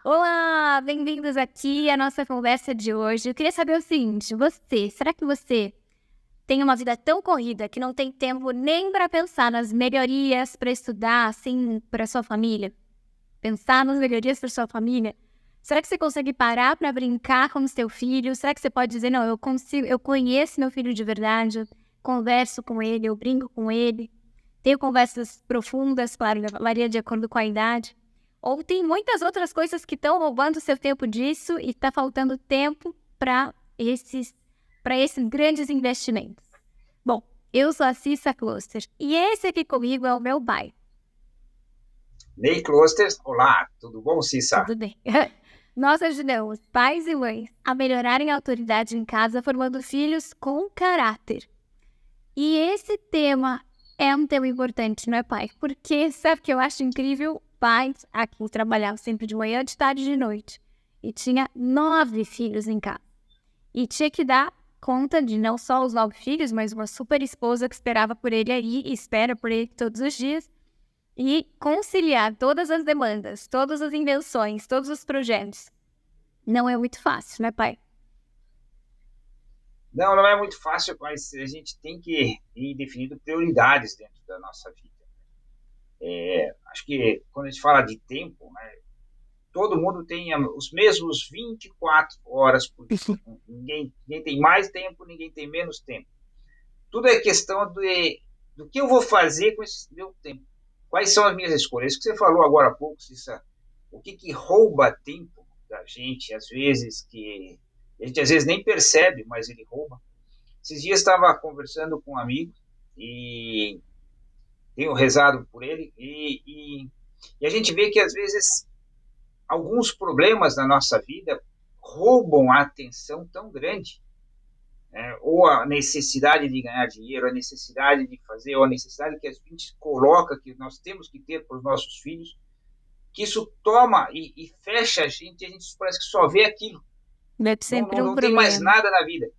Olá, bem-vindos aqui à nossa conversa de hoje. Eu queria saber o seguinte, será que você tem uma vida tão corrida que não tem tempo nem para pensar nas melhorias para estudar, assim, para sua família? Pensar nas melhorias para sua família? Será que você consegue parar para brincar com o seu filho? Será que você pode dizer, não, eu consigo, eu conheço meu filho de verdade, eu converso com ele, eu brinco com ele, tenho conversas profundas, claro, varia de acordo com a idade. Ou tem muitas outras coisas que estão roubando o seu tempo disso e está faltando tempo para esses grandes investimentos. Bom, eu sou a Cissa Kloster e esse aqui comigo é o meu pai. Ney Klosters, olá, tudo bom, Cissa? Tudo bem? Nós ajudamos pais e mães a melhorarem a autoridade em casa, formando filhos com caráter. E esse tema é um tema importante, não é, pai? Porque sabe o que eu acho incrível? Pais aqui trabalhavam sempre de manhã, de tarde e de noite. E tinha 9 filhos em casa. E tinha que dar conta de não só os 9 filhos, mas uma super esposa que esperava por ele aí, e espera por ele todos os dias. E conciliar todas as demandas, todas as invenções, todos os projetos. Não é muito fácil, né, pai? Não, não é muito fácil, mas a gente tem que ir definindo prioridades dentro da nossa vida. Acho que quando a gente fala de tempo, né, todo mundo tem os mesmos 24 horas por dia. Ninguém tem mais tempo, ninguém tem menos tempo. Tudo é questão do que eu vou fazer com esse meu tempo. Quais são as minhas escolhas? Isso que você falou agora há pouco, Cissa, o que rouba tempo da gente, às vezes, que a gente às vezes nem percebe, mas ele rouba. Esses dias estava conversando com um amigo e tenho rezado por ele e a gente vê que às vezes alguns problemas na nossa vida roubam a atenção tão grande, né? Ou a necessidade de ganhar dinheiro, a necessidade de fazer, ou a necessidade que a gente coloca, que nós temos que ter para os nossos filhos, que isso toma e fecha a gente parece que só vê aquilo, É não, sempre não, um não tem mais problema. nada na vida.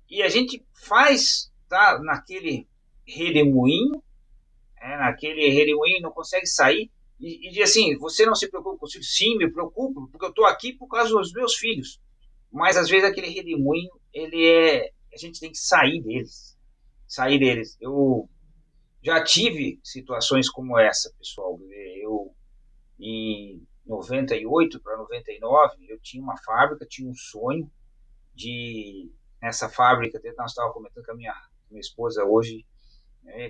E a gente faz, tá naquele redemoinho, naquele redemoinho, não consegue sair, e diz assim, você não se preocupa com os filhos? Sim, me preocupo, porque eu estou aqui por causa dos meus filhos. Mas às vezes aquele redemoinho, a gente tem que sair deles. Eu já tive situações como essa, pessoal. Eu, em 98 para 99, eu tinha uma fábrica, tinha um sonho de, nessa fábrica, até nós estávamos comentando com a minha esposa hoje,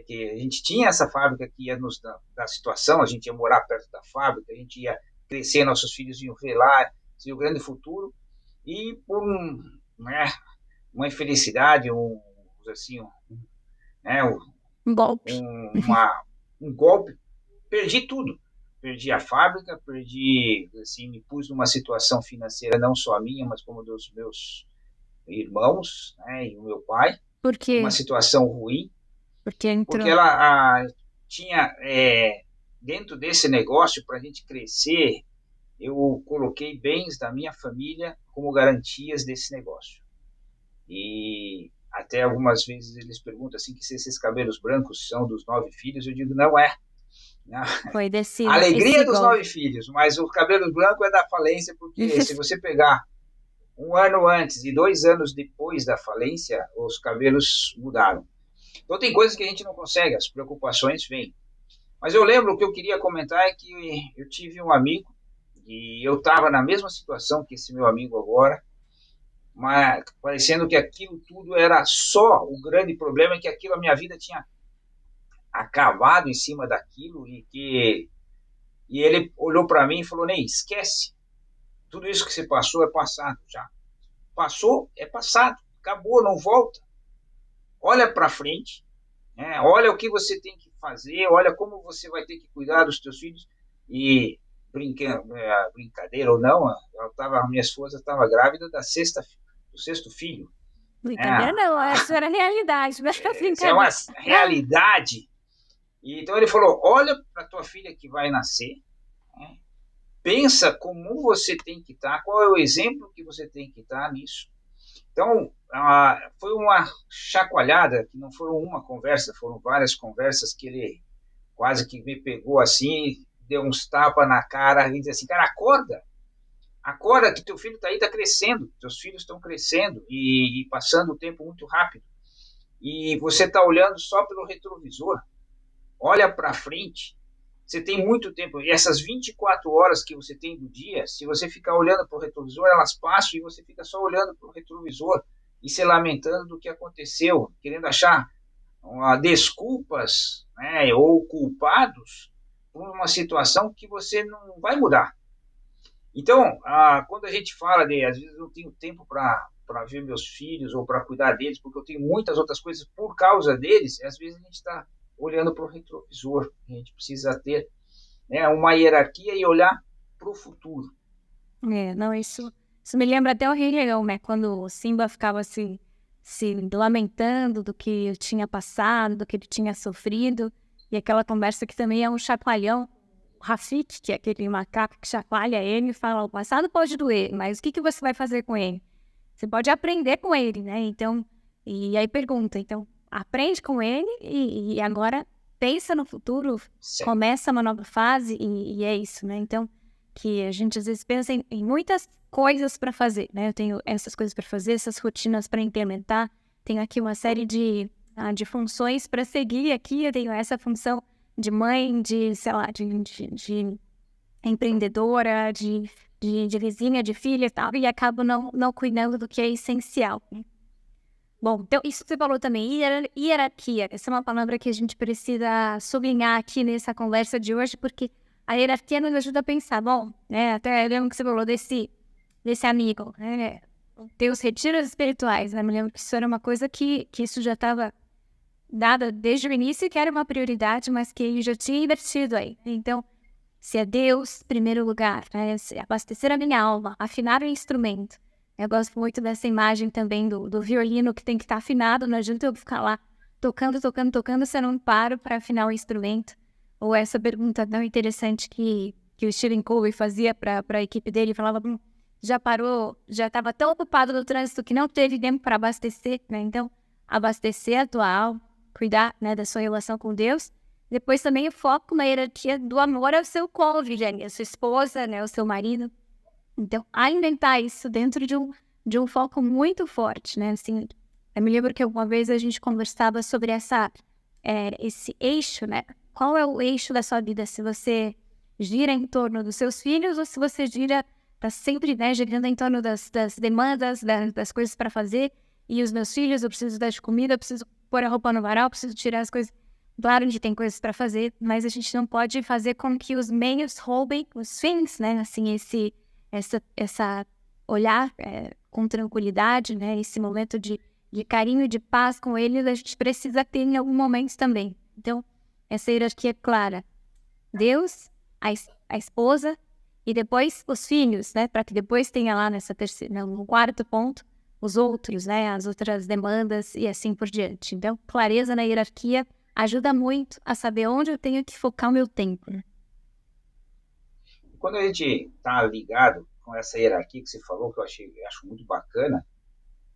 que a gente tinha essa fábrica que ia nos dar situação, a gente ia morar perto da fábrica, a gente ia crescer, nossos filhos iam ver lá, seria o grande futuro, e por uma infelicidade, assim, né, Um golpe. um golpe, perdi tudo. Perdi a fábrica, assim, me pus numa situação financeira não só a minha, mas como dos meus irmãos, né, e o meu pai, Por quê? uma situação ruim, Porque porque entrou. ela tinha, dentro desse negócio, para a gente crescer, eu coloquei bens da minha família como garantias desse negócio. E até algumas vezes eles perguntam assim que se esses cabelos brancos são dos 9 filhos, eu digo, não é. Não. Foi A esse alegria dos golpe. 9 filhos, mas o cabelo branco é da falência, porque se você pegar um ano antes e 2 anos depois da falência, os cabelos mudaram. Então tem coisas que a gente não consegue, as preocupações vêm. Mas eu lembro, o que eu queria comentar é que eu tive um amigo, e eu estava na mesma situação que esse meu amigo agora, mas parecendo que aquilo tudo era só, o grande problema é que aquilo, a minha vida tinha acabado em cima daquilo, e ele olhou para mim e falou, Ney, esquece, tudo isso que você passou é passado já. Passou, é passado, acabou, não volta. Olha para frente, né? Olha o que você tem que fazer, olha como você vai ter que cuidar dos teus filhos. E brincadeira ou não, a minha esposa estava grávida do sexto filho. Brincadeira Né? não, essa era a realidade, não era Isso é uma brincadeira. realidade. E, então ele falou: olha para tua filha que vai nascer, né? Pensa como você tem que estar, qual é o exemplo que você tem que estar nisso. Então, foi uma chacoalhada, que não foi uma conversa, foram várias conversas que ele quase que me pegou assim, deu uns tapas na cara e disse assim, cara, acorda. Acorda que teu filho está aí, está crescendo, teus filhos estão crescendo e passando o tempo muito rápido. E você está olhando só pelo retrovisor. Olha para frente. Você tem muito tempo. E essas 24 horas que você tem do dia, se você ficar olhando para o retrovisor, elas passam e você fica só olhando para o retrovisor e se lamentando do que aconteceu, querendo achar desculpas, né, ou culpados por uma situação que você não vai mudar. Então, quando a gente fala de, às vezes eu não tenho tempo para ver meus filhos ou para cuidar deles, porque eu tenho muitas outras coisas por causa deles, às vezes a gente está olhando para o retrovisor. A gente precisa ter, né, uma hierarquia e olhar para o futuro. Não, isso me lembra até o Rei Leão, né? Quando o Simba ficava se lamentando do que tinha passado, do que ele tinha sofrido, e aquela conversa que também é um chacoalhão. O Rafiki, que é aquele macaco que chacoalha ele, fala: o passado pode doer, mas o que você vai fazer com ele? Você pode aprender com ele, né? Então, e aí pergunta, então, aprende com ele e agora pensa no futuro, Certo. começa uma nova fase e é isso, né? Então, que a gente às vezes pensa em muitas coisas para fazer, né? Eu tenho essas coisas para fazer, essas rotinas para implementar, tenho aqui uma série de funções para seguir aqui, eu tenho essa função de mãe, de, sei lá, de empreendedora, de vizinha, de filha e tal, e acabo não cuidando do que é essencial. Bom, então isso que você falou também, hierarquia. Essa é uma palavra que a gente precisa sublinhar aqui nessa conversa de hoje, porque a hierarquia nos ajuda a pensar. Bom, né, até lembro que você falou desse amigo, né, ter os retiros espirituais, né, me lembro que isso era uma coisa que isso já estava dada desde o início, que era uma prioridade, mas que ele já tinha invertido aí. Então, se é Deus, primeiro lugar, né? Abastecer a minha alma, afinar o instrumento. Eu gosto muito dessa imagem também do violino que tem que estar afinado, não adianta eu ficar lá tocando, se eu não paro para afinar o instrumento. Ou essa pergunta tão interessante que o Stephen Covey fazia para a equipe dele, falava: já parou, já estava tão ocupado no trânsito que não teve tempo para abastecer, né? Então, abastecer a tua alma, cuidar, né, da sua relação com Deus. Depois também o foco na hierarquia do amor ao seu cônjuge, a sua esposa, né, o seu marido. Então, alimentar isso dentro de um foco muito forte, né? Assim, eu me lembro que uma vez a gente conversava sobre esse eixo, né? Qual é o eixo da sua vida? Se você gira em torno dos seus filhos ou se você tá sempre, né, girando em torno das demandas, das coisas para fazer. E os meus filhos, eu preciso dar de comida, eu preciso pôr a roupa no varal, eu preciso tirar as coisas. Claro, a gente tem coisas para fazer, mas a gente não pode fazer com que os meios roubem os fins, né? Assim, essa olhar com tranquilidade, né? Esse momento de carinho e de paz com eles, a gente precisa ter em algum momento também. Então, essa hierarquia é clara. Deus, a esposa e depois os filhos, né? Para que depois tenha lá no quarto ponto, os outros, né? As outras demandas e assim por diante. Então, clareza na hierarquia ajuda muito a saber onde eu tenho que focar o meu tempo. Quando a gente está ligado com essa hierarquia que você falou, que eu acho muito bacana,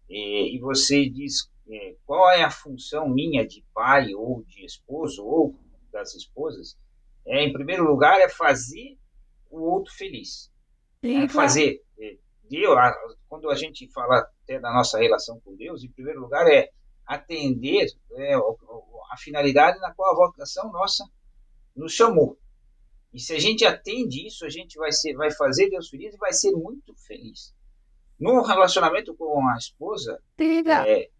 e você diz qual é a função minha de pai ou de esposo ou das esposas, em primeiro lugar é fazer o outro feliz. Fazer Deus, quando a gente fala até da nossa relação com Deus, em primeiro lugar é atender a finalidade na qual a vocação nossa nos chamou. E se a gente atende isso, a gente vai fazer Deus feliz e vai ser muito feliz. No relacionamento com a esposa,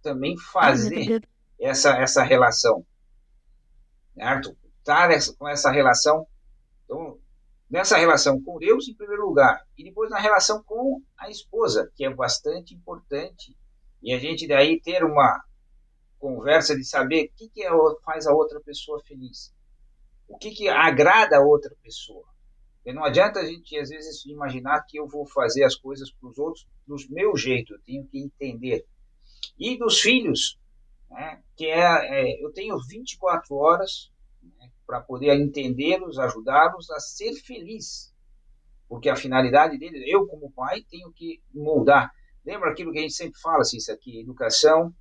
também fazer essa relação, certo? Estar com essa relação, então, nessa relação com Deus em primeiro lugar, e depois na relação com a esposa, que é bastante importante, e a gente daí ter uma conversa de saber o que faz a outra pessoa feliz, o que agrada a outra pessoa. E não adianta a gente, às vezes, imaginar que eu vou fazer as coisas para os outros do meu jeito, eu tenho que entender. E dos filhos, né, que eu tenho 24 horas, né, para poder entendê-los, ajudá-los a ser feliz. Porque a finalidade deles, eu como pai, tenho que moldar. Lembra aquilo que a gente sempre fala, assim, isso aqui, educação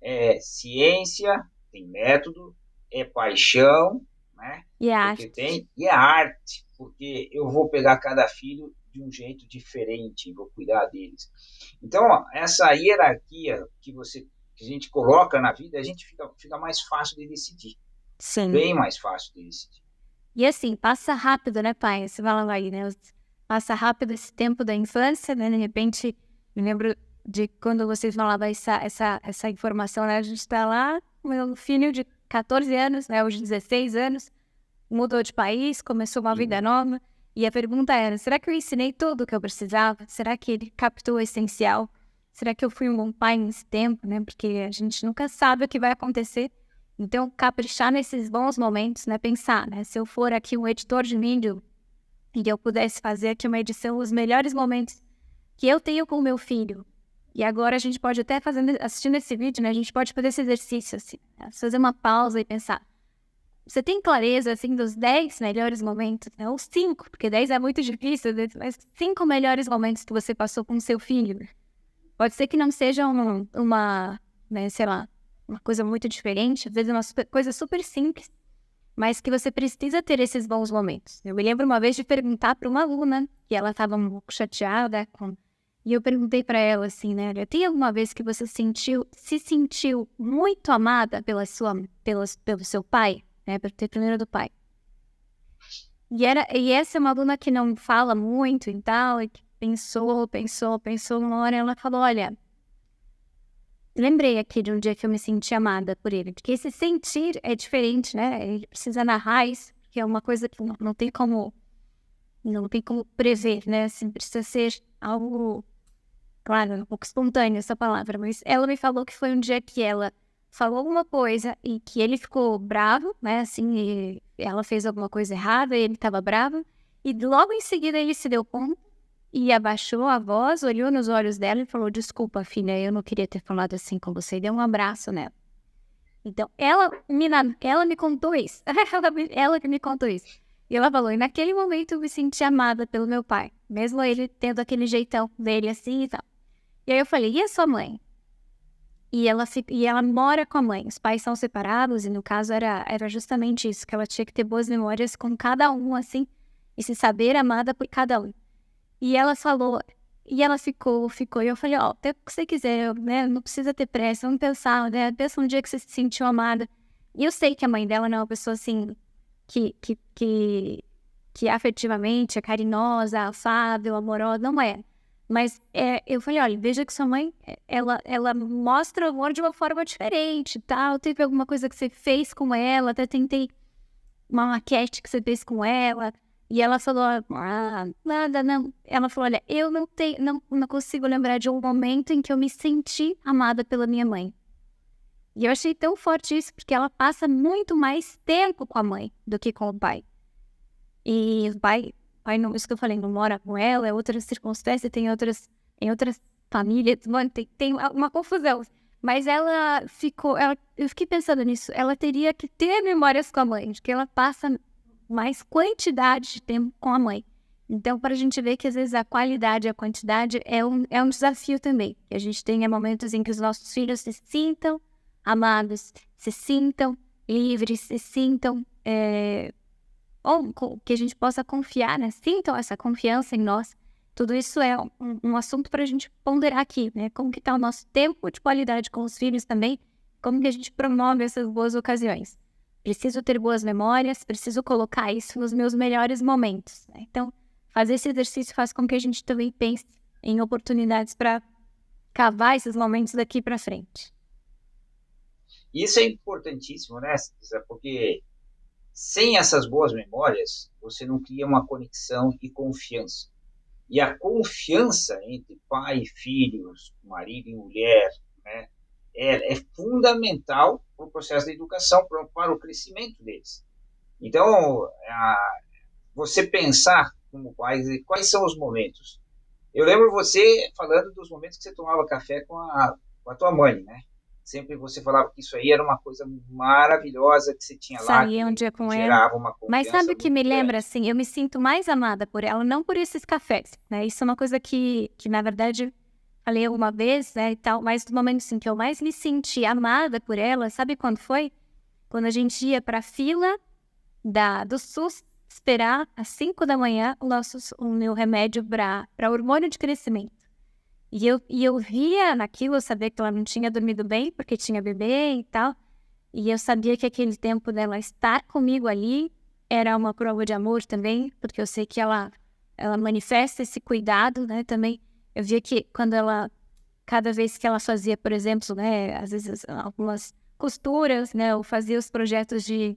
é ciência, tem método, é paixão, né? E a arte. E é arte, porque eu vou pegar cada filho de um jeito diferente, vou cuidar deles. Então, essa hierarquia que a gente coloca na vida, a gente fica mais fácil de decidir. Sim. Bem mais fácil de decidir. E assim, passa rápido, né, pai? Você fala aí, né? Passa rápido esse tempo da infância, né? De repente, me lembro de quando vocês falavam essa informação, né? A gente tá lá, meu filho de 14 anos, né? Hoje 16 anos, mudou de país, começou uma vida nova. E a pergunta era, será que eu ensinei tudo o que eu precisava? Será que ele captou o essencial? Será que eu fui um bom pai nesse tempo, né? Porque a gente nunca sabe o que vai acontecer. Então, caprichar nesses bons momentos, né? Pensar, né? Se eu for aqui um editor de vídeo e eu pudesse fazer aqui uma edição, os melhores momentos que eu tenho com o meu filho. E agora a gente pode até assistindo esse vídeo, né? A gente pode fazer esse exercício, assim, né? Fazer uma pausa e pensar. Você tem clareza, assim, dos 10 melhores momentos, né? Ou 5, porque 10 é muito difícil, mas 5 melhores momentos que você passou com o seu filho. Pode ser que não seja uma, né, sei lá, uma coisa muito diferente, às vezes é uma coisa super simples, mas que você precisa ter esses bons momentos. Eu me lembro uma vez de perguntar para uma aluna, que ela estava um pouco chateada, e eu perguntei para ela assim, né, tem alguma vez que você se sentiu muito amada pelo seu pai, né, por ter primeiro do pai? E essa é uma aluna que não fala muito e tal, e que pensou, uma hora ela falou, olha, lembrei aqui de um dia que eu me senti amada por ele, porque esse sentir é diferente, né? Ele precisa narrar isso, que é uma coisa que não tem como prever, né? Assim, precisa ser algo, claro, um pouco espontâneo essa palavra, mas ela me falou que foi um dia que ela falou alguma coisa e que ele ficou bravo, né? Assim, e ela fez alguma coisa errada, e ele estava bravo, e logo em seguida ele se deu conta e abaixou a voz, olhou nos olhos dela e falou, desculpa, filha, eu não queria ter falado assim com você. E deu um abraço nela. Então, ela me contou isso. ela que me contou isso. E ela falou, e naquele momento eu me senti amada pelo meu pai. Mesmo ele tendo aquele jeitão dele assim e tal. E aí eu falei, e a sua mãe? E ela mora com a mãe. Os pais são separados e no caso era justamente isso. Que ela tinha que ter boas memórias com cada um, assim. E se saber amada por cada um. E ela falou, e ela ficou, e eu falei, até o que você quiser, né, não precisa ter pressa, vamos pensar, né, pensa um dia que você se sentiu amada. E eu sei que a mãe dela não é uma pessoa, assim, que afetivamente é carinhosa, afável, amorosa, não é. Mas eu falei, olha, veja que sua mãe, ela mostra o amor de uma forma diferente, tal, teve alguma coisa que você fez com ela, até tentei uma maquete que você fez com ela. E ela falou, nada, não. Ela falou, olha, eu não consigo lembrar de um momento em que eu me senti amada pela minha mãe. E eu achei tão forte isso, porque ela passa muito mais tempo com a mãe do que com o pai. E o pai não, isso que eu falei, não mora com ela, é outra circunstância, em outras famílias, mano, tem uma confusão. Mas eu fiquei pensando nisso, ela teria que ter memórias com a mãe, porque ela passa mais quantidade de tempo com a mãe. Então, para a gente ver que às vezes a qualidade e a quantidade é um desafio também. Que a gente tenha momentos em que os nossos filhos se sintam amados, se sintam livres, se sintam... ou que a gente possa confiar, né? Sintam essa confiança em nós. Tudo isso é um assunto para a gente ponderar aqui, né? Como que está o nosso tempo de qualidade com os filhos também, como que a gente promove essas boas ocasiões. Preciso ter boas memórias, preciso colocar isso nos meus melhores momentos, né? Então, fazer esse exercício faz com que a gente também pense em oportunidades para cavar esses momentos daqui para frente. Isso é importantíssimo, né, Cisa? Porque sem essas boas memórias, você não cria uma conexão e confiança. E a confiança entre pai e filhos, marido e mulher, né, é fundamental para o processo de educação, para o crescimento deles. Então, você pensar como pai, quais são os momentos. Eu lembro você falando dos momentos que você tomava café com a tua mãe, né? Sempre você falava que isso aí era uma coisa maravilhosa que você tinha lá, Saía um dia com gerava ela. uma confiança. Mas sabe o que me lembra, grande. assim? Eu me sinto mais amada por ela, não por esses cafés, né? Isso é uma coisa que na verdade, falei uma vez, né, e tal, mas no momento, assim, que eu mais me senti amada por ela, sabe quando foi? Quando a gente ia pra fila do SUS, esperar às 5 da manhã o meu remédio para hormônio de crescimento. E eu via naquilo, eu sabia que ela não tinha dormido bem, porque tinha bebê e tal. E eu sabia que aquele tempo dela estar comigo ali era uma prova de amor também, porque eu sei que ela manifesta esse cuidado, né, também. Eu via que cada vez que ela fazia, por exemplo, né, às vezes algumas costuras, né, ou fazia os projetos de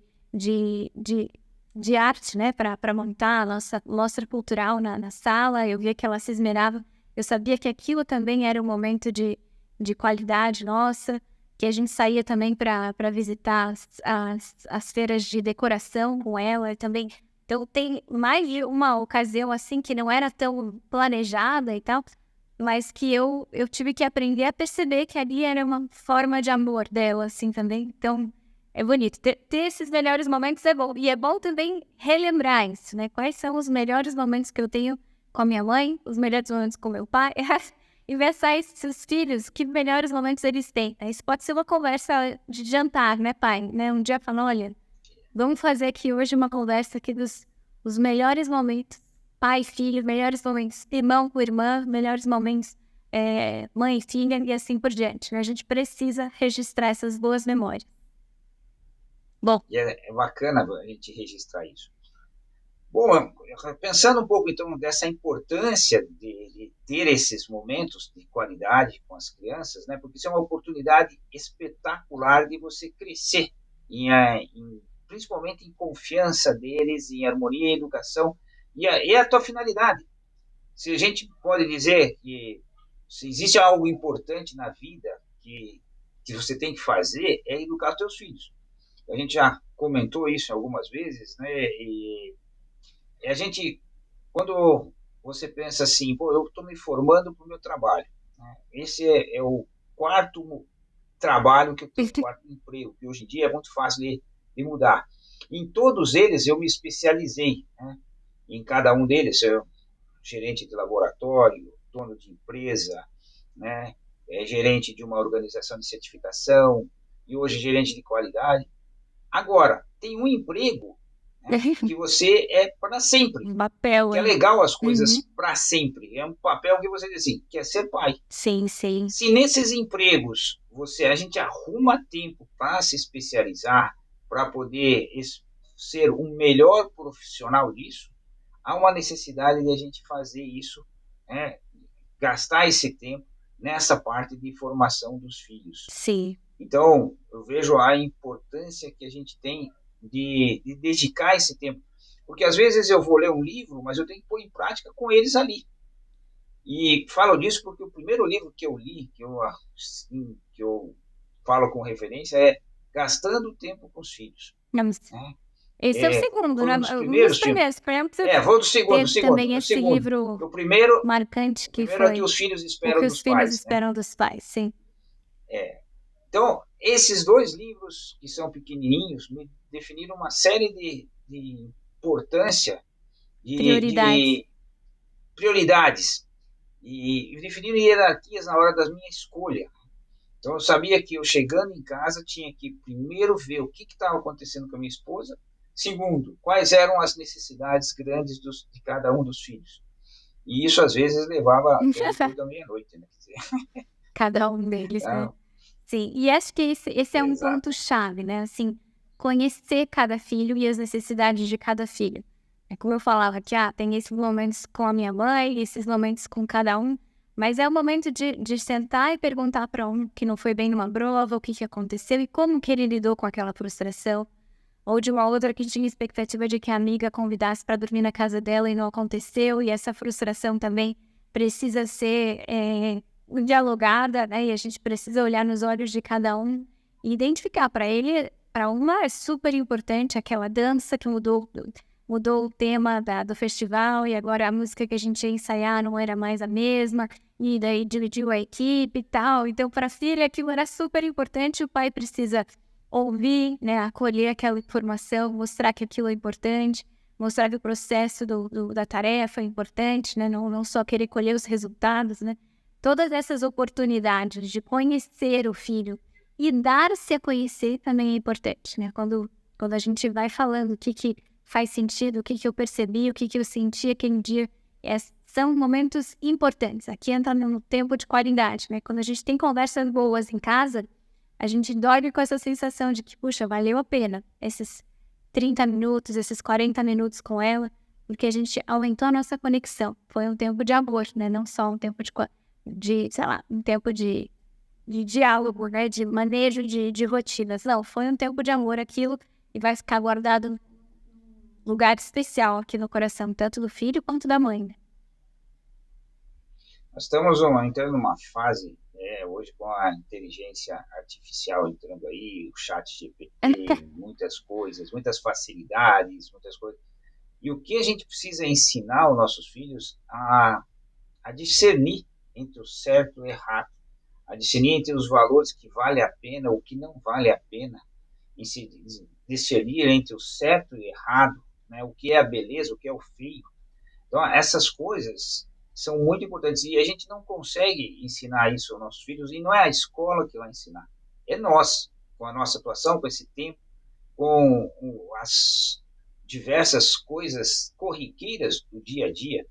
arte, né, para montar a nossa mostra cultural na sala, eu via que ela se esmerava. Eu sabia que aquilo também era um momento de qualidade nossa, que a gente saía também para visitar as feiras de decoração com ela também. Então, tem mais de uma ocasião, assim, que não era tão planejada e tal, mas que eu tive que aprender a perceber que ali era uma forma de amor dela, assim, também. Então, é bonito. Ter esses melhores momentos é bom. E é bom também relembrar isso, né? Quais são os melhores momentos que eu tenho com a minha mãe, os melhores momentos com meu pai. E ver esses filhos, que melhores momentos eles têm. Isso pode ser uma conversa de jantar, né, pai? Né? Um dia falando, olha, vamos fazer aqui hoje uma conversa aqui os melhores momentos, pai e filho, melhores momentos, irmão com irmã, melhores momentos, mãe e filha, e assim por diante. Né? A gente precisa registrar essas boas memórias. Bom. E é bacana a gente registrar isso. Bom, pensando um pouco, então, dessa importância de ter esses momentos de qualidade com as crianças, né? Porque isso é uma oportunidade espetacular de você crescer, principalmente em confiança deles, em harmonia e educação, e a tua finalidade. Se a gente pode dizer que se existe algo importante na vida que você tem que fazer, é educar os teus filhos. A gente já comentou isso algumas vezes, né? E a gente, quando você pensa assim, pô, eu estou me formando para o meu trabalho, né? Esse é o quarto trabalho que eu tenho, quarto emprego, que hoje em dia é muito fácil de mudar. Em todos eles eu me especializei, né? Em cada um deles, eu gerente de laboratório, dono de empresa, né? Gerente de uma organização de certificação e hoje gerente de qualidade. Agora, tem um emprego, né, que você é para sempre. Um papel, que é legal as coisas para sempre. É um papel que você diz assim, quer ser pai. Sim, sim. Se nesses empregos a gente arruma tempo para se especializar, para poder ser um melhor profissional disso, há uma necessidade de a gente fazer isso, né, gastar esse tempo nessa parte de formação dos filhos. Sim. Então, eu vejo a importância que a gente tem de dedicar esse tempo. Porque às vezes eu vou ler um livro, mas eu tenho que pôr em prática com eles ali. E falo disso porque o primeiro livro que eu li, que eu falo com referência, é Gastando Tempo com os Filhos. Esse é o segundo, né? Um dos primeiros vou do segundo. Também esse livro o primeiro, marcante que foi o que os filhos esperam dos pais. Esperam dos pais, sim. Então, esses dois livros, que são pequenininhos, me definiram uma série de importância, de prioridades, e definiram hierarquias na hora da minha escolha. Então, eu sabia que eu, chegando em casa, tinha que primeiro ver o que estava acontecendo com a minha esposa. Segundo, quais eram as necessidades grandes de cada um dos filhos. E isso, às vezes, levava até da meia-noite. Né? Cada um deles, né? Sim, e acho que esse é um ponto-chave, né? Assim, conhecer cada filho e as necessidades de cada filho. É como eu falava que, tem esses momentos com a minha mãe, esses momentos com cada um, mas é o momento de sentar e perguntar para um que não foi bem numa prova, o que aconteceu e como que ele lidou com aquela frustração. Ou de uma outra que tinha expectativa de que a amiga convidasse para dormir na casa dela e não aconteceu, e essa frustração também precisa ser dialogada, né? E a gente precisa olhar nos olhos de cada um e identificar. Para ele, para uma é super importante aquela dança que mudou o tema do festival, e agora a música que a gente ia ensaiar não era mais a mesma, e daí dividiu a equipe e tal. Então, para a filha, aquilo era super importante. O pai precisa ouvir, né, acolher aquela informação, mostrar que aquilo é importante, mostrar que o processo da tarefa é importante, né, não só querer colher os resultados, né. Todas essas oportunidades de conhecer o filho e dar-se a conhecer também é importante, né, quando a gente vai falando o que faz sentido, o que eu percebi, o que eu senti aquele dia. São momentos importantes. Aqui entra no tempo de qualidade, né? Quando a gente tem conversas boas em casa, a gente dorme com essa sensação de que, puxa, valeu a pena esses 30 minutos, esses 40 minutos com ela, porque a gente aumentou a nossa conexão. Foi um tempo de amor, né? Não só um tempo sei lá, um tempo de diálogo, né? De manejo de rotinas. Não, foi um tempo de amor aquilo e vai ficar guardado num lugar especial aqui no coração, tanto do filho quanto da mãe, né? Nós estamos entrando numa fase, hoje com a inteligência artificial entrando aí, o chat GPT, muitas coisas, muitas facilidades, muitas coisas. E o que a gente precisa ensinar aos nossos filhos a discernir entre o certo e o errado, a discernir entre os valores que vale a pena ou que não vale a pena, discernir entre o certo e o errado, né, o que é a beleza, o que é o feio. Então, essas coisas são muito importantes e a gente não consegue ensinar isso aos nossos filhos e não é a escola que vai ensinar, é nós, com a nossa atuação, com esse tempo, com as diversas coisas corriqueiras do dia a dia,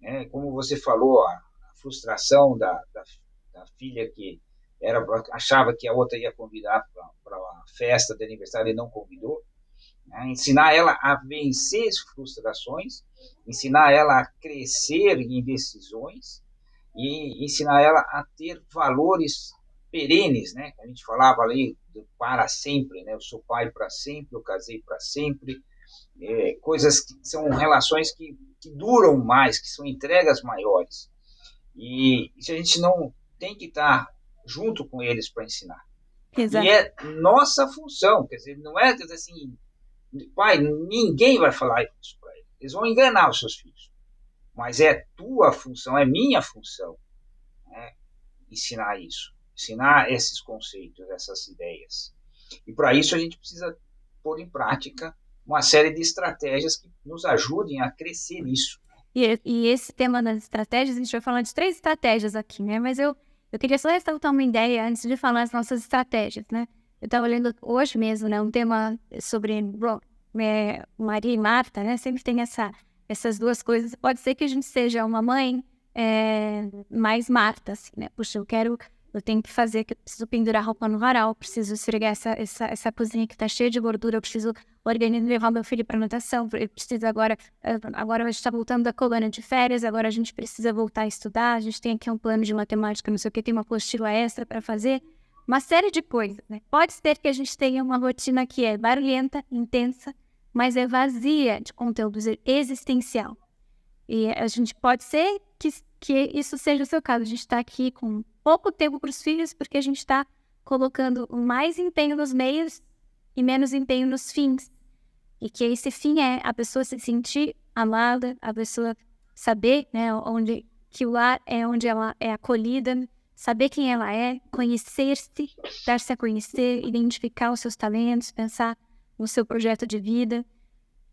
né? Como você falou, a frustração da filha que achava que a outra ia convidar para a festa de aniversário e não convidou, né? Ensinar ela a vencer as frustrações, ensinar ela a crescer em decisões e ensinar ela a ter valores perenes, né? A gente falava ali do para sempre, né? Eu sou pai para sempre, eu casei para sempre, coisas que são relações que duram mais, que são entregas maiores. E a gente não tem que estar junto com eles para ensinar. Exato. E é nossa função, quer dizer, não é assim, pai, ninguém vai falar isso para eles. Eles vão enganar os seus filhos. Mas é tua função, é minha função, né, ensinar isso, ensinar esses conceitos, essas ideias. E para isso a gente precisa pôr em prática uma série de estratégias que nos ajudem a crescer isso. E esse tema das estratégias, a gente vai falar de 3 estratégias aqui, né? Mas eu queria só ressaltar uma ideia antes de falar as nossas estratégias, né? Eu estava lendo hoje mesmo, né? Um tema sobre Maria e Marta, né? Sempre tem essas duas coisas. Pode ser que a gente seja uma mãe mais Marta, assim, né? Puxa, eu tenho que fazer, que eu preciso pendurar roupa no varal, preciso esfregar essa cozinha que tá cheia de gordura, eu preciso organizar, levar meu filho para natação, eu preciso agora a gente está voltando da colônia de férias, agora a gente precisa voltar a estudar, a gente tem aqui um plano de matemática, não sei o que, tem uma apostila extra para fazer, uma série de coisas, né? Pode ser que a gente tenha uma rotina que é barulhenta, intensa, mas é vazia de conteúdo existencial. E a gente pode ser que isso seja o seu caso. A gente está aqui com pouco tempo para os filhos porque a gente está colocando mais empenho nos meios e menos empenho nos fins. E que esse fim é a pessoa se sentir amada, a pessoa saber, né, que o lar é onde ela é acolhida, saber quem ela é, conhecer-se, dar-se a conhecer, identificar os seus talentos, pensar no seu projeto de vida.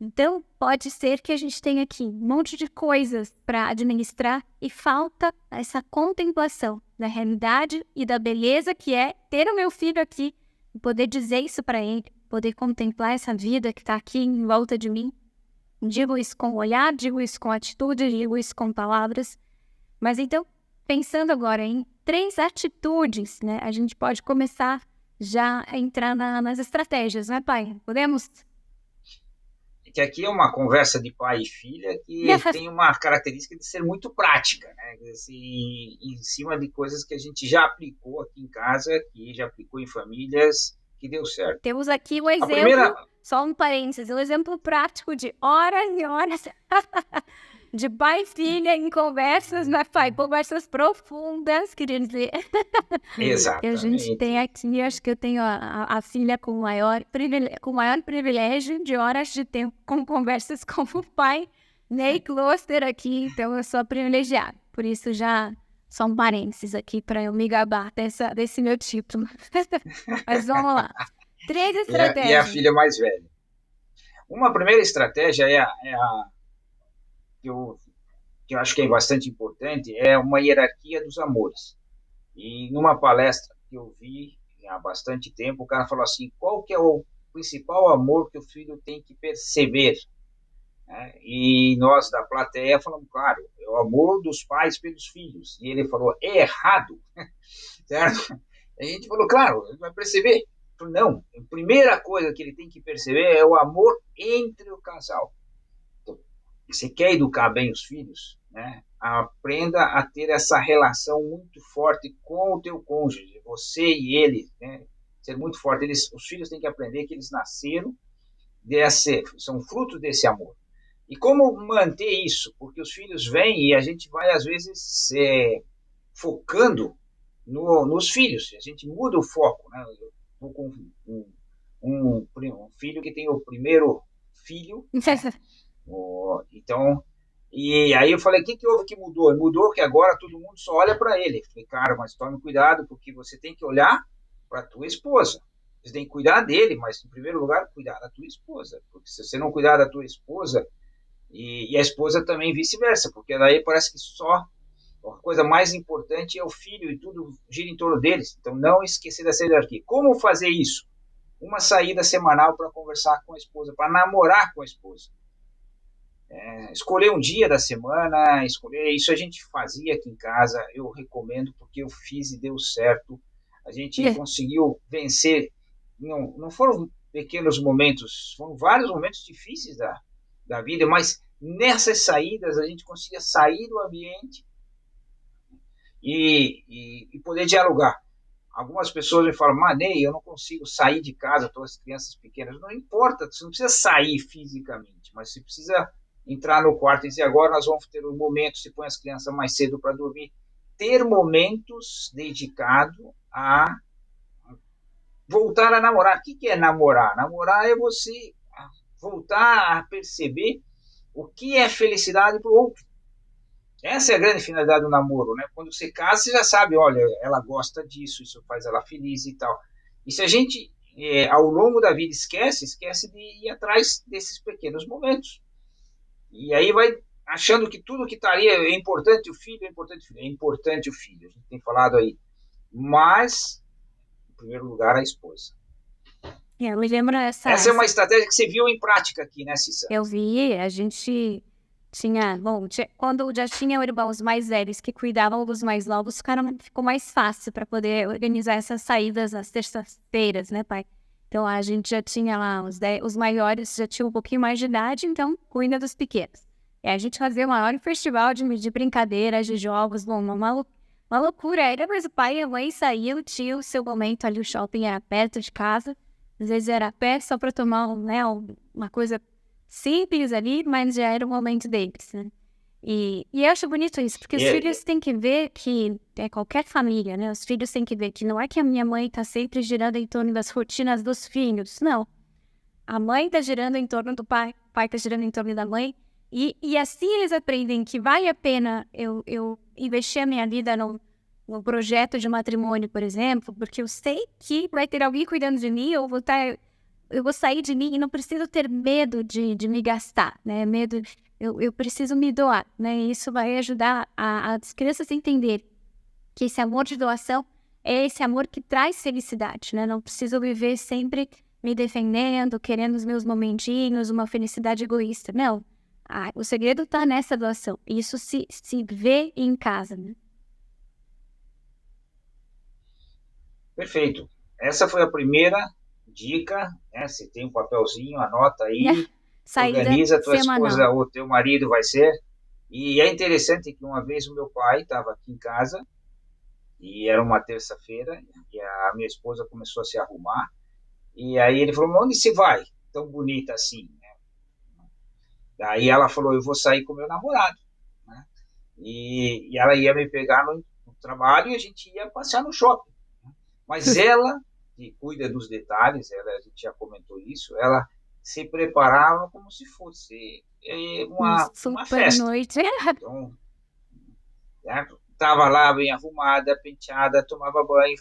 Então, pode ser que a gente tenha aqui um monte de coisas para administrar e falta essa contemplação da realidade e da beleza que é ter o meu filho aqui e poder dizer isso para ele, poder contemplar essa vida que está aqui em volta de mim. Digo isso com olhar, digo isso com atitude, digo isso com palavras. Mas então, pensando agora em 3 atitudes, né? A gente pode começar já a entrar nas estratégias, né, pai? Podemos? Que aqui é uma conversa de pai e filha que tem uma característica de ser muito prática, né? Assim, em cima de coisas que a gente já aplicou aqui em casa, que já aplicou em famílias, que deu certo. Temos aqui um exemplo, só um parênteses, um exemplo prático de horas e horas de pai e filha em conversas, né, pai? Conversas profundas, queria dizer. Exatamente. A gente tem aqui, acho que eu tenho a filha com o maior privilégio de horas de tempo com conversas com o pai, Ney Kloster aqui, então eu sou privilegiada. Por isso já só um parênteses aqui para eu me gabar desse meu título. Mas vamos lá. 3 estratégias. E a filha mais velha. Uma primeira estratégia que eu acho que é bastante importante, é uma hierarquia dos amores. E numa palestra que eu vi há bastante tempo, o cara falou assim, qual que é o principal amor que o filho tem que perceber né? E nós da plateia falamos, claro, é o amor dos pais pelos filhos. E ele falou, é errado, certo? A gente falou, claro, ele vai perceber. Não, a primeira coisa que ele tem que perceber é o amor entre o casal. Então, você quer educar bem os filhos, né? Aprenda a ter essa relação muito forte com o teu cônjuge, você e ele, né? Ser muito forte. Os filhos têm que aprender que eles nasceram são frutos desse amor. E como manter isso? Porque os filhos vêm e a gente vai, às vezes, focando nos filhos. A gente muda o foco, né? Eu estou com um filho que tem o primeiro filho, né? Então, e aí eu falei, o que houve que mudou? Mudou que agora todo mundo só olha para ele. Eu falei, cara, mas tome cuidado, porque você tem que olhar para a tua esposa. Você tem que cuidar dele, mas em primeiro lugar, cuidar da tua esposa. Porque se você não cuidar da tua esposa, e a esposa também vice-versa, porque daí parece que só a coisa mais importante é o filho e tudo gira em torno deles. Então, não esquecer dessa hierarquia. Como fazer isso? Uma saída semanal para conversar com a esposa, para namorar com a esposa. Escolher um dia da semana, escolher. Isso a gente fazia aqui em casa, eu recomendo, porque eu fiz e deu certo. A gente conseguiu vencer. Não foram pequenos momentos, foram vários momentos difíceis da vida, mas nessas saídas a gente conseguia sair do ambiente e poder dialogar. Algumas pessoas me falam, Ney, eu não consigo sair de casa, estou com as crianças pequenas. Não importa, você não precisa sair fisicamente, mas você precisa entrar no quarto e dizer, agora nós vamos ter um momento, se põe as crianças mais cedo para dormir, ter momentos dedicados a voltar a namorar. O que é namorar? Namorar é você voltar a perceber o que é felicidade para o outro. Essa é a grande finalidade do namoro, né? Quando você casa, você já sabe, olha, ela gosta disso, isso faz ela feliz e tal. E se a gente, ao longo da vida, esquece de ir atrás desses pequenos momentos. E aí vai achando que tudo que está ali é importante o filho, é importante o filho. É importante o filho, a gente tem falado aí. Mas, em primeiro lugar, a esposa. Eu me lembro Essa é uma estratégia que você viu em prática aqui, né, Cissa? Eu vi, a gente tinha, quando já tinha irmãos mais velhos que cuidavam dos mais novos, ficou mais fácil para poder organizar essas saídas às terças-feiras, né, pai? Então a gente já tinha lá, os maiores já tinham um pouquinho mais de idade, então cuida dos pequenos. E a gente fazia o maior festival de brincadeiras, de jogos, bom, uma loucura. Aí depois o pai e a mãe saíam, tinha o seu momento ali, o shopping era perto de casa, às vezes era a pé só para tomar uma coisa simples ali, mas já era o momento deles, né? E eu acho bonito isso, porque os filhos têm que ver que, qualquer família, né? Os filhos têm que ver que não é que a minha mãe está sempre girando em torno das rotinas dos filhos, não. A mãe está girando em torno do pai, o pai está girando em torno da mãe, e assim eles aprendem que vale a pena eu investir a minha vida no projeto de matrimônio, por exemplo, porque eu sei que vai ter alguém cuidando de mim, eu vou sair de mim e não preciso ter medo de me gastar, né? Eu preciso me doar, né? E isso vai ajudar as crianças a entender que esse amor de doação é esse amor que traz felicidade, né? Não preciso viver sempre me defendendo, querendo os meus momentinhos, uma felicidade egoísta. Não. O segredo está nessa doação. Isso se vê em casa, né? Perfeito. Essa foi a primeira dica, né? Você tem um papelzinho, anota aí, organiza a tua esposa ou teu marido vai ser. E é interessante que uma vez o meu pai estava aqui em casa e era uma terça-feira e a minha esposa começou a se arrumar e aí ele falou, onde você vai? Tão bonita assim, né? Daí ela falou, eu vou sair com meu namorado, né? E ela ia me pegar no trabalho e a gente ia passear no shopping. Mas ela, que cuida dos detalhes, a gente já comentou isso, ela se preparava como se fosse uma festa. Noite. Então, estava lá bem arrumada, penteada, tomava banho,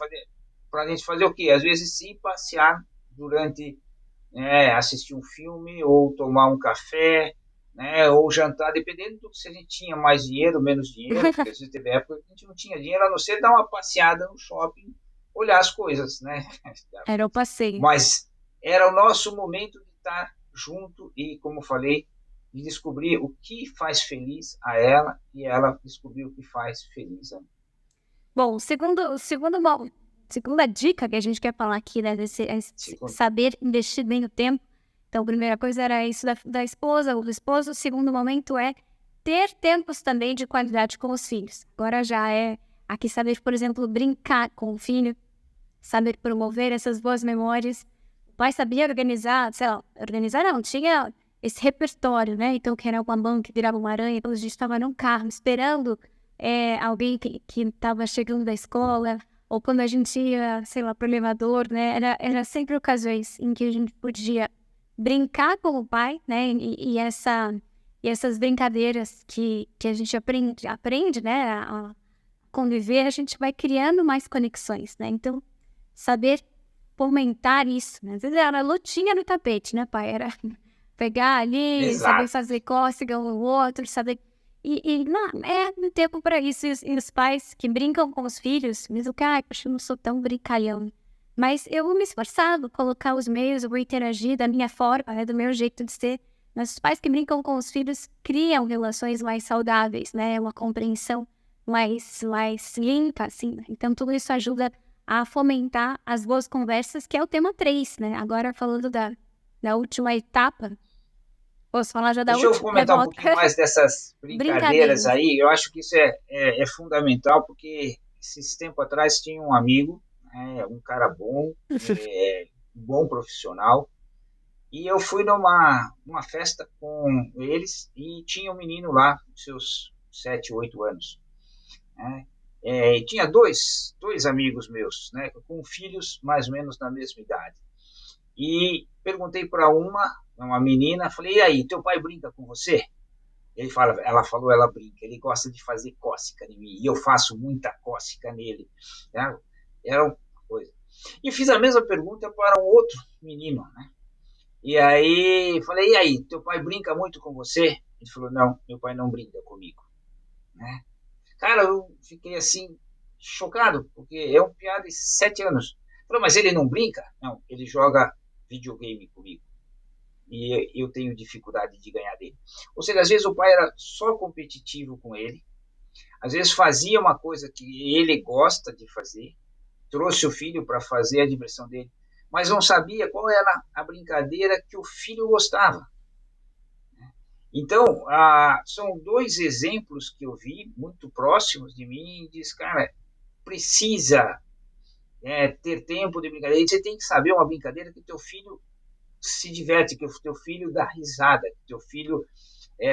para a gente fazer o quê? Às vezes sim passear durante, assistir um filme, ou tomar um café, né, ou jantar, dependendo do que se a gente tinha mais dinheiro, menos dinheiro, porque às vezes teve época que a gente não tinha dinheiro, a não ser dar uma passeada no shopping, olhar as coisas, né? Era o passeio. Mas era o nosso momento de estar junto e, como falei, de descobrir o que faz feliz a ela e ela descobrir o que faz feliz a mim. Bom, segunda dica que a gente quer falar aqui, né, saber investir bem o tempo. Então, a primeira coisa era isso da esposa ou do esposo. O segundo momento é ter tempos também de qualidade com os filhos. Agora já é aqui saber, por exemplo, brincar com o filho, saber promover essas boas memórias. O pai sabia organizar, sei lá, organizar não, tinha esse repertório, né? Então, que era uma mão que virava uma aranha, quando a gente estava num carro esperando alguém que estava chegando da escola, ou quando a gente ia, sei lá, pro elevador, né? Era sempre ocasiões em que a gente podia brincar com o pai, né? E essas brincadeiras que a gente aprende, né? A conviver, a gente vai criando mais conexões, né? Então, saber fomentar isso, né? Às vezes era lutinha no tapete, né, pai? Era pegar ali, Exato. saber fazer cócega um no outro, saber... E não, no tempo para isso. E os pais que brincam com os filhos, mesmo que, eu não sou tão brincalhão. Mas eu vou me esforçar, vou colocar os meios, eu vou interagir da minha forma, né, do meu jeito de ser. Mas os pais que brincam com os filhos criam relações mais saudáveis, né? Uma compreensão mais limpa, assim. Né? Então, tudo isso ajuda a fomentar as boas conversas, que é o tema 3, né? Agora, falando da última etapa, posso falar já da Deixa eu última comentar um pouquinho mais dessas brincadeiras brincadeira. aí. Eu acho que isso é fundamental, porque esses tempos atrás tinha um amigo, um cara bom, um bom profissional, e eu fui numa festa com eles e tinha um menino lá, seus 7, 8 anos. Né? E tinha dois amigos meus, né, com filhos mais ou menos na mesma idade. E perguntei para uma menina, falei, e aí, teu pai brinca com você? Ela brinca, ele gosta de fazer cócega em mim, e eu faço muita cócega nele. Né? Era uma coisa. E fiz a mesma pergunta para um outro menino, né? E aí, falei, e aí, teu pai brinca muito com você? Ele falou, não, meu pai não brinca comigo. Né? Cara, eu fiquei assim, chocado, porque é um piá de 7 anos. Falei, mas ele não brinca? Não, ele joga videogame comigo. E eu tenho dificuldade de ganhar dele. Ou seja, às vezes o pai era só competitivo com ele, às vezes fazia uma coisa que ele gosta de fazer, trouxe o filho para fazer a diversão dele, mas não sabia qual era a brincadeira que o filho gostava. Então, são 2 exemplos que eu vi, muito próximos de mim, e diz, cara, precisa ter tempo de brincadeira, e você tem que saber uma brincadeira que o teu filho se diverte, que o teu filho dá risada, que o teu filho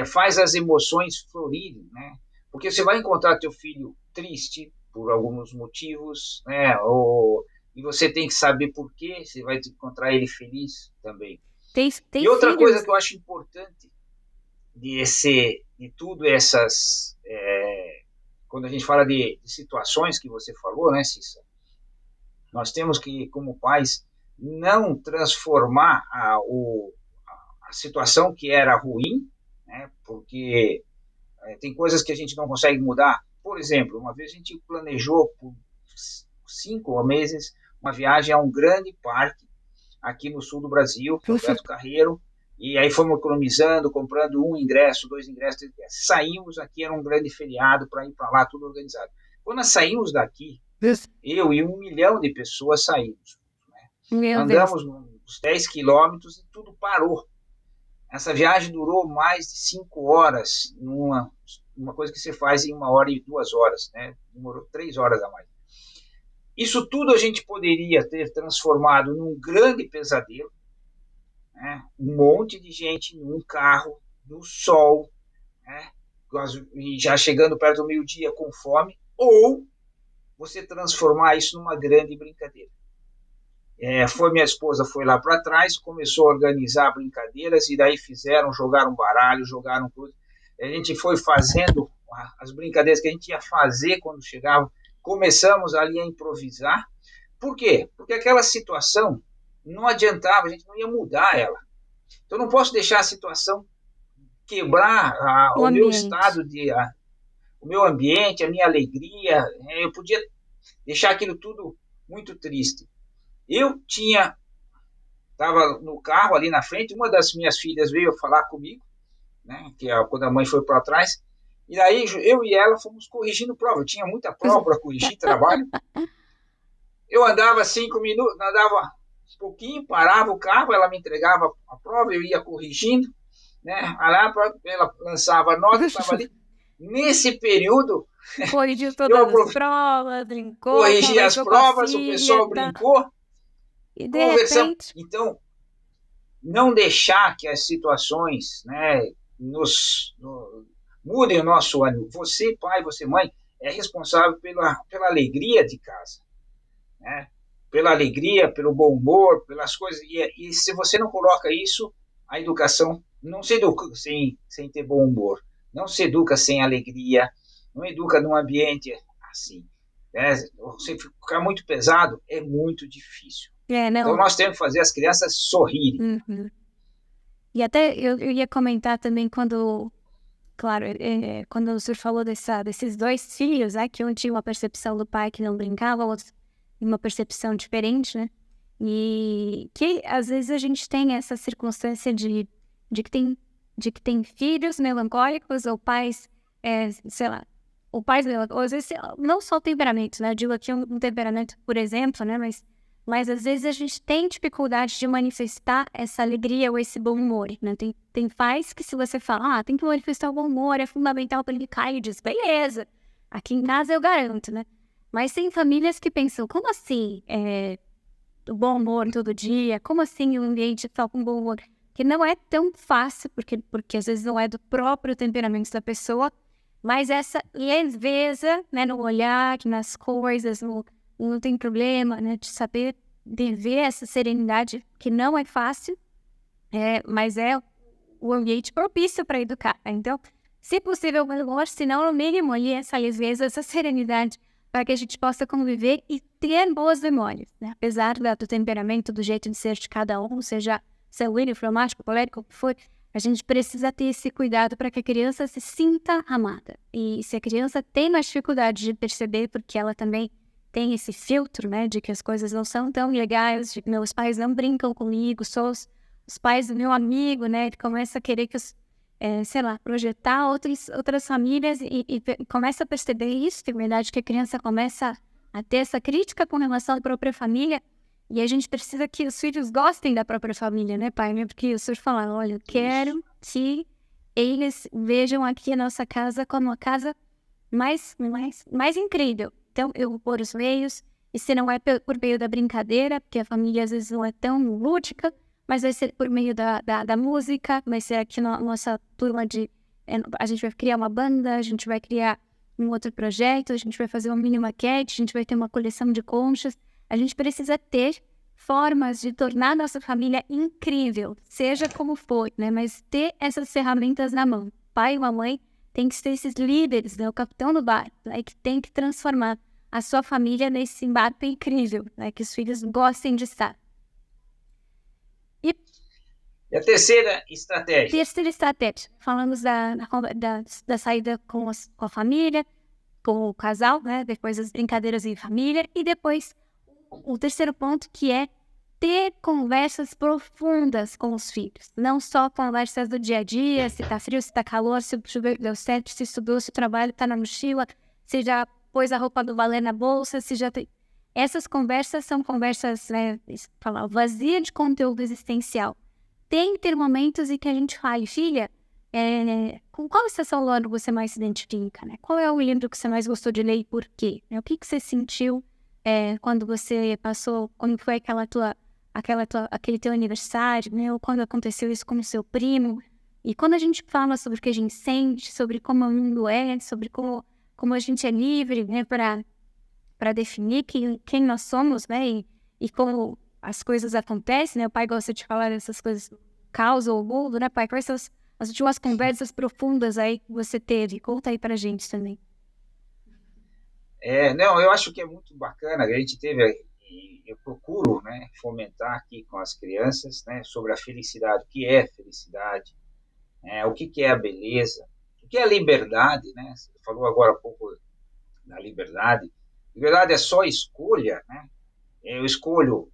faz as emoções florirem, né? Porque você vai encontrar teu filho triste por alguns motivos, né? E você tem que saber por quê, você vai encontrar ele feliz também. Tem E outra filhos. coisa que eu acho importante de tudo essas... quando a gente fala de situações que você falou, né, Cissa? Nós temos que, como pais, não transformar a situação que era ruim, né, porque tem coisas que a gente não consegue mudar. Por exemplo, uma vez a gente planejou por 5 meses uma viagem a um grande parque aqui no sul do Brasil, que é o Beto Carreiro, e aí fomos economizando, comprando 1 ingresso, 2 ingressos, 3 ingressos. Saímos aqui, era um grande feriado para ir para lá, tudo organizado. Quando nós saímos daqui, eu e 1 milhão de pessoas saímos. Né? Andamos uns 10 quilômetros e tudo parou. Essa viagem durou mais de 5 horas, uma coisa que você faz em 1 hora e 2 horas, né? Demorou 3 horas a mais. Isso tudo a gente poderia ter transformado num grande pesadelo, né? Um monte de gente num carro, no sol, né? E já chegando perto do meio-dia com fome, ou você transformar isso numa grande brincadeira. Minha esposa foi lá para trás, começou a organizar brincadeiras, e daí jogaram baralho, jogaram tudo. A gente foi fazendo as brincadeiras que a gente ia fazer quando chegava, começamos ali a improvisar. Por quê? Porque aquela situação não adiantava, a gente não ia mudar ela. Então, não posso deixar a situação quebrar o meu estado, o meu ambiente, a minha alegria. Eu podia deixar aquilo tudo muito triste. Eu estava no carro ali na frente, uma das minhas filhas veio falar comigo, né? Que é quando a mãe foi para trás. E daí eu e ela fomos corrigindo prova. Eu tinha muita prova para corrigir, trabalho. Eu andava 5 minutos, andava um pouquinho, parava o carro, ela me entregava a prova, eu ia corrigindo, né? Ela lançava a nota, estava ali. Nesse período, Corrigiu eu todas as provas, brincou, corrigi as conversou com a provas, o filha, pessoal tá? brincou, E de conversamos. repente, Então, não deixar que as situações, né, mudem o nosso ânimo. Você, pai, você, mãe, é responsável pela alegria de casa, né? Pela alegria, pelo bom humor, pelas coisas. E se você não coloca isso, a educação não se educa sem ter bom humor, não se educa sem alegria, não educa num ambiente assim. Né? Você ficar muito pesado é muito difícil. Então, não. nós temos que fazer as crianças sorrirem. Uhum. E até eu ia comentar também quando, claro, quando o senhor falou desses dois filhos, né, que um tinha uma percepção do pai que não brincava, o outro uma percepção diferente, né? E que às vezes a gente tem essa circunstância de que tem filhos melancólicos ou pais, sei lá, ou pais melancólicos, ou às vezes não só o temperamento, né? Eu digo aqui um temperamento, por exemplo, né? Mas às vezes a gente tem dificuldade de manifestar essa alegria ou esse bom humor, né? Tem pais que se você fala, tem que manifestar o bom humor, é fundamental para ele cair e diz, beleza, aqui em casa eu garanto, né? Mas tem famílias que pensam, como assim o bom humor todo dia? Como assim o ambiente só com bom humor? Que não é tão fácil, porque às vezes não é do próprio temperamento da pessoa, mas essa leveza, né, no olhar, nas coisas, não tem problema, né, de saber, de ver essa serenidade, que não é fácil, mas é o ambiente propício para educar. Então, se possível, se não, no mínimo, ali essa leveza, essa serenidade, para que a gente possa conviver e ter boas memórias, né? Apesar do temperamento, do jeito de ser de cada um, seja sanguíneo, fleumático, colérico, o que for, a gente precisa ter esse cuidado para que a criança se sinta amada. E se a criança tem mais dificuldade de perceber, porque ela também tem esse filtro, né, de que as coisas não são tão legais, de que meus pais não brincam comigo, sou os pais do meu amigo, né, ele começa a querer que sei lá, projetar outras famílias e começa a perceber isso, de verdade, que a criança começa a ter essa crítica com relação à própria família, e a gente precisa que os filhos gostem da própria família, né, pai? Porque o senhor fala, olha, eu quero que eles vejam aqui a nossa casa como uma casa mais incrível. Então, eu vou pôr os meios, e se não é por meio da brincadeira, porque a família às vezes não é tão lúdica, mas vai ser por meio da música, vai ser aqui na nossa turma a gente vai criar uma banda, a gente vai criar um outro projeto, a gente vai fazer uma mini maquete, a gente vai ter uma coleção de conchas. A gente precisa ter formas de tornar a nossa família incrível, seja como for, né? Mas ter essas ferramentas na mão. Pai e mamãe tem que ser esses líderes, né? O capitão do barco, né? Que tem que transformar a sua família nesse barco incrível, né? Que os filhos gostem de estar. E a terceira estratégia? Terceira estratégia. Falamos da saída com a família, com o casal, né? Depois as brincadeiras em família. E depois o terceiro ponto, que é ter conversas profundas com os filhos. Não só conversas do dia a dia, se tá frio, se tá calor, se o chuveiro deu certo, se estudou, se o trabalho tá na mochila, se já pôs a roupa do balé na bolsa, se já tem... Essas conversas são conversas, né, vazias de conteúdo existencial. Tem que ter momentos em que a gente fale, filha, com qual estação do ano você mais se identifica, né? Qual é o livro que você mais gostou de ler e por quê? O que você sentiu quando você passou, quando foi aquele teu aniversário, né? Ou quando aconteceu isso com o seu primo? E quando a gente fala sobre o que a gente sente, sobre como o mundo é, sobre como a gente é livre, né? Para definir quem nós somos, né? E como as coisas acontecem, né? O pai gosta de falar dessas coisas, caos ou mundo, né, pai? Quais são as últimas conversas profundas aí que você teve? Conta aí pra gente também. Não, eu acho que é muito bacana. A gente teve, e eu procuro, né, fomentar aqui com as crianças, né, sobre a felicidade, o que é felicidade, o que é a beleza, o que é a liberdade, né? Você falou agora há pouco da liberdade. Liberdade é só escolha, né? Eu escolho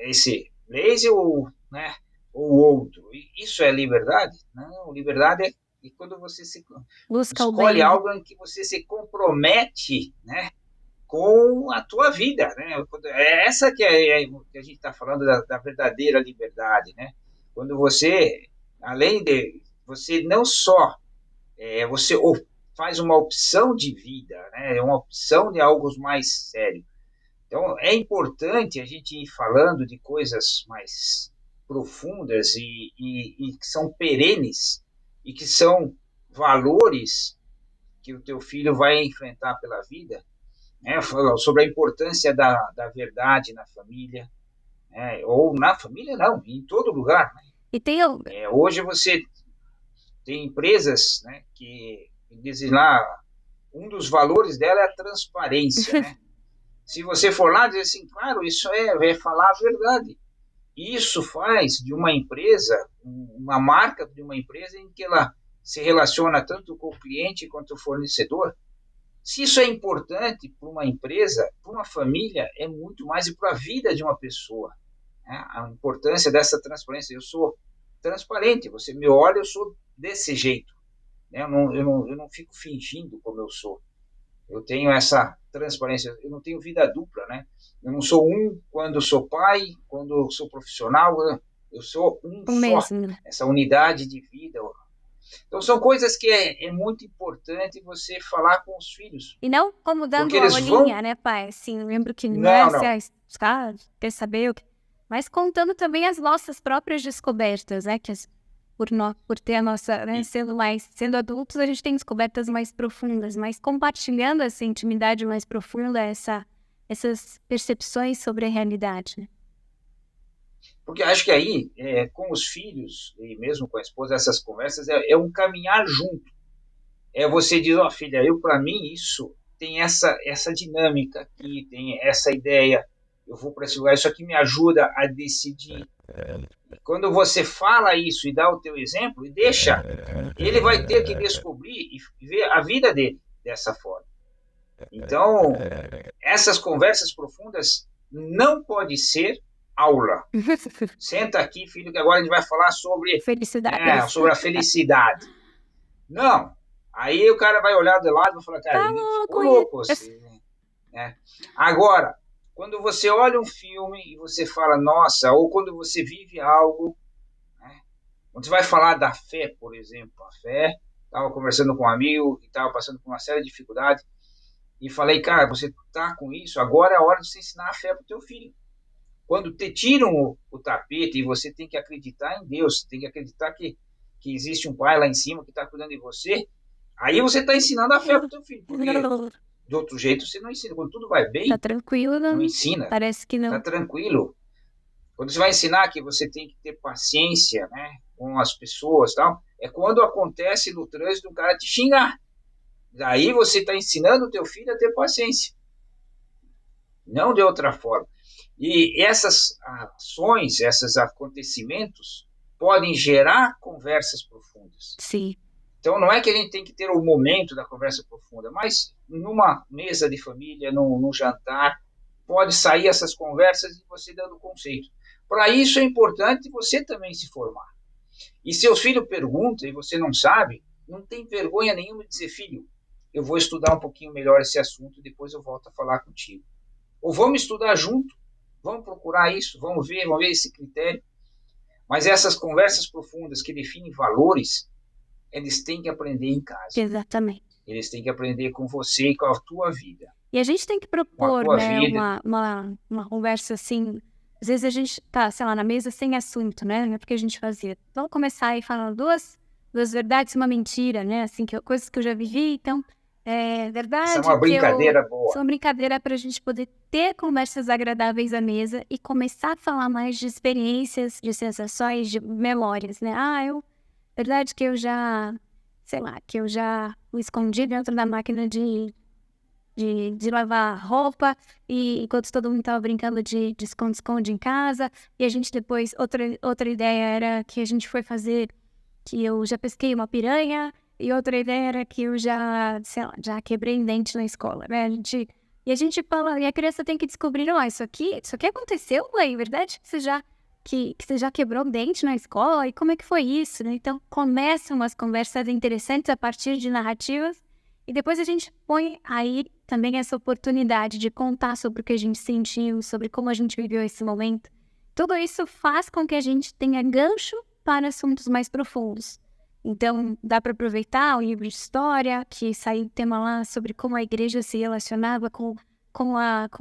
esse laser ou, né, ou outro. Isso é liberdade? Não, liberdade é quando você Busca o escolhe bem. algo em que você se compromete, né, com a tua vida, né? É essa que que a gente está falando da verdadeira liberdade, né? Quando você, além de você não só você faz uma opção de vida, né? É uma opção de algo mais sério. Então é importante a gente ir falando de coisas mais profundas e que são perenes e que são valores que o teu filho vai enfrentar pela vida, né, sobre a importância da verdade na família, né, ou na família não, em todo lugar. Né? E tem Hoje você tem empresas, né, que dizem lá, um dos valores dela é a transparência. Né? Se você for lá dizer assim, claro, isso é falar a verdade. Isso faz de uma empresa, uma marca de uma empresa em que ela se relaciona tanto com o cliente quanto o fornecedor. Se isso é importante para uma empresa, para uma família, é muito mais e para a vida de uma pessoa. Né? A importância dessa transparência. Eu sou transparente, você me olha, eu sou desse jeito. Né? Eu não fico fingindo como eu sou. Eu tenho essa transparência, eu não tenho vida dupla. Né? Eu não sou quando sou pai, quando sou profissional, eu sou o só. mesmo, né? Essa unidade de vida. Então, são coisas que é muito importante você falar com os filhos. E não como dando Porque a eles olhinha, vão. né, pai? Assim, eu lembro que não é Não, assim, não. quer saber o que... Mas contando também as nossas próprias descobertas, né? Por ter a nossa, né, E, sendo adultos, a gente tem descobertas mais profundas, mas compartilhando essa intimidade mais profunda, essas percepções sobre a realidade, né? porque acho que aí, com os filhos e mesmo com a esposa, essas conversas é um caminhar junto. É você diz, ó, filha, para mim, isso tem essa dinâmica aqui, tem essa ideia. Eu vou para esse lugar, isso aqui me ajuda a decidir. Quando você fala isso e dá o teu exemplo, e deixa, ele vai ter que descobrir e ver a vida dele dessa forma. Então, essas conversas profundas não pode ser aula. Senta aqui, filho, que agora a gente vai falar Felicidade. sobre a felicidade. Não. Aí o cara vai olhar de lado e vai falar, cara, Tá ele ficou louco louco. isso. Né? Agora, quando você olha um filme e você fala, nossa, ou quando você vive algo, né? Quando você vai falar da fé, por exemplo, a fé, estava conversando com um amigo que estava passando por uma série de dificuldades, e falei, cara, você está com isso, agora é a hora de você ensinar a fé para o teu filho. Quando te tiram o tapete e você tem que acreditar em Deus, tem que acreditar que existe um pai lá em cima que está cuidando de você, aí você está ensinando a fé para o teu filho, porque de outro jeito você não ensina. Quando tudo vai Tá bem, tranquilo, não não? ensina, Parece que está não. tranquilo. Quando você vai ensinar que você tem que ter paciência, né, com as pessoas e tal, é quando acontece no trânsito um cara te xingar. Daí você está ensinando o teu filho a ter paciência. Não de outra forma. E essas ações, esses acontecimentos podem gerar conversas profundas. Sim. Então, não é que a gente tem que ter o momento da conversa profunda, mas numa mesa de família, num jantar, pode sair essas conversas e você dando conceito. Para isso é importante você também se formar. E seus filhos perguntam e você não sabe, não tem vergonha nenhuma de dizer, filho, eu vou estudar um pouquinho melhor esse assunto, depois eu volto a falar contigo. Ou vamos estudar junto, vamos procurar isso, vamos ver esse critério. Mas essas conversas profundas que definem valores, eles têm que aprender em casa. Exatamente. Eles têm que aprender com você e com a tua vida. E a gente tem que propor, né, uma conversa assim. Às vezes a gente tá, sei lá, na mesa sem assunto, né? Não é porque a gente fazia. Vamos começar aí falando duas verdades e uma mentira, né? Assim, coisas que eu já vivi, então, verdade. Essa é uma brincadeira boa. Isso é uma brincadeira para a gente poder ter conversas agradáveis à mesa e começar a falar mais de experiências, de sensações, de memórias, né? Verdade que eu já, sei lá, que eu já me escondi dentro da máquina de lavar roupa, e enquanto todo mundo estava brincando de esconde-esconde em casa, e a gente depois, outra ideia era que a gente foi fazer, que eu já pesquei uma piranha, e outra ideia era que eu já, sei lá, já quebrei dente na escola, né? E a gente fala, e a criança tem que descobrir, isso aqui aconteceu, é verdade? Você já que você já quebrou o dente na escola, e como é que foi isso, né? Então, começam umas conversas interessantes a partir de narrativas, e depois a gente põe aí também essa oportunidade de contar sobre o que a gente sentiu, sobre como a gente viveu esse momento. Tudo isso faz com que a gente tenha gancho para assuntos mais profundos. Então, dá para aproveitar o livro de história, que saiu o tema lá sobre como a igreja se relacionava com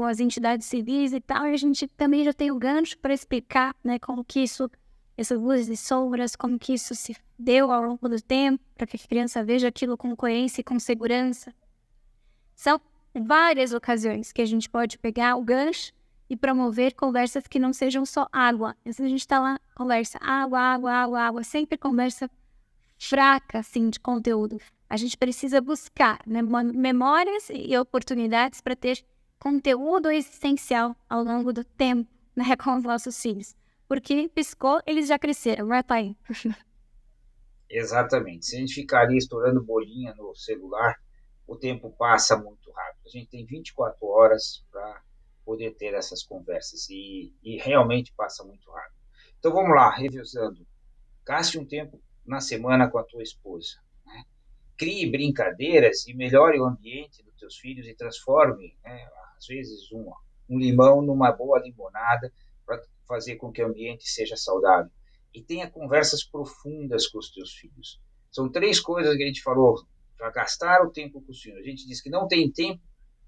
as entidades civis e tal, e a gente também já tem o gancho para explicar, né, como que isso, essas luzes e sombras, como que isso se deu ao longo do tempo, para que a criança veja aquilo com coerência e com segurança. São várias ocasiões que a gente pode pegar o gancho e promover conversas que não sejam só água. Às vezes a gente está lá, conversa água, sempre conversa fraca, assim, de conteúdo. A gente precisa buscar, né, memórias e oportunidades para ter conteúdo essencial ao longo do tempo, né, com os nossos filhos. Porque piscou, eles já cresceram, não é, pai? Exatamente. Se a gente ficar ali estourando bolinha no celular, o tempo passa muito rápido. A gente tem 24 horas para poder ter essas conversas e realmente passa muito rápido. Então vamos lá, revisando. Gaste um tempo na semana com a tua esposa, né? Crie brincadeiras e melhore o ambiente dos teus filhos e transforme, né, às vezes um limão numa boa limonada para fazer com que o ambiente seja saudável. E tenha conversas profundas com os teus filhos. São 3 coisas que a gente falou para gastar o tempo com os filhos. A gente diz que não tem tempo,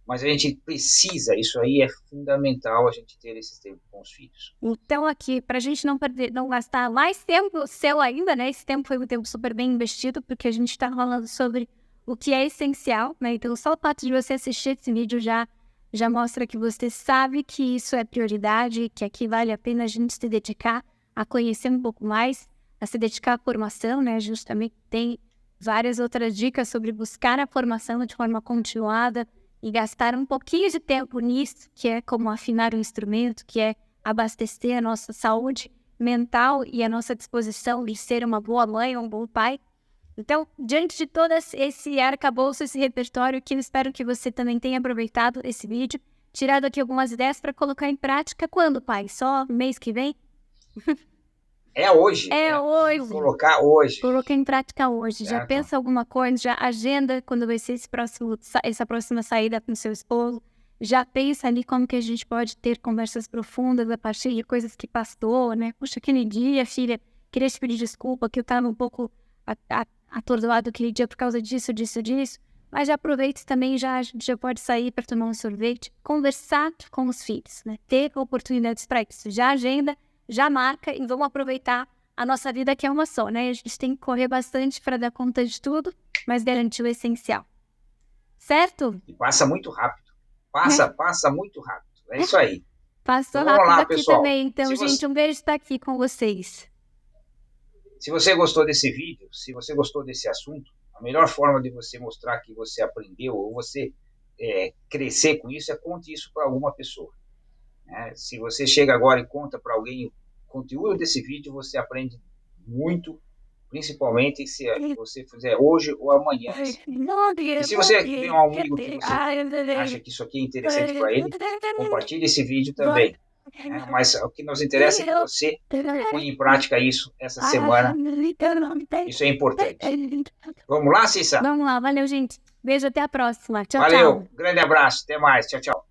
mas a gente precisa, isso aí é fundamental, a gente ter esse tempo com os filhos. Então aqui, para a gente não gastar mais tempo seu ainda, né? Esse tempo foi um tempo super bem investido, porque a gente está falando sobre o que é essencial, né? Então só o fato de você assistir esse vídeo já mostra que você sabe que isso é prioridade, que aqui vale a pena a gente se dedicar a conhecer um pouco mais, a se dedicar à formação, né? A gente também tem várias outras dicas sobre buscar a formação de forma continuada e gastar um pouquinho de tempo nisso, que é como afinar o instrumento, que é abastecer a nossa saúde mental e a nossa disposição de ser uma boa mãe ou um bom pai. Então, diante de todo esse arcabouço, esse repertório, que eu espero que você também tenha aproveitado esse vídeo, tirado aqui algumas ideias para colocar em prática. Quando, pai? Só mês que vem? É hoje. É hoje. Colocar hoje. Colocar em prática hoje. Certo. Já pensa alguma coisa, já agenda quando vai ser essa próxima saída com seu esposo. Já pensa ali como que a gente pode ter conversas profundas a partir de coisas que passou, né? Puxa, aquele dia, filha, queria te pedir desculpa que eu estava um pouco atordoado aquele dia por causa disso. Mas já aproveita também, a gente já pode sair para tomar um sorvete, conversar com os filhos, né? Ter oportunidades para isso. Já agenda, já marca e vamos aproveitar a nossa vida, que é uma só, né? A gente tem que correr bastante para dar conta de tudo, mas garantir o essencial. Certo? E passa muito rápido. Passa muito rápido. É isso aí. Passou então, rápido lá, aqui pessoal. também. Então, gente, um beijo estar aqui com vocês. Se você gostou desse vídeo, se você gostou desse assunto, a melhor forma de você mostrar que você aprendeu ou você crescer com isso é conte isso para alguma pessoa. Se você chega agora e conta para alguém o conteúdo desse vídeo, você aprende muito, principalmente se você fizer hoje ou amanhã. E se você tem um amigo que você acha que isso aqui é interessante para ele, compartilhe esse vídeo também. Mas o que nos interessa é que você ponha em prática isso essa semana. Isso é importante. Vamos lá, Cissa? Vamos lá, valeu, gente. Beijo, até a próxima. Tchau, valeu, tchau. Grande abraço, até mais. Tchau, tchau.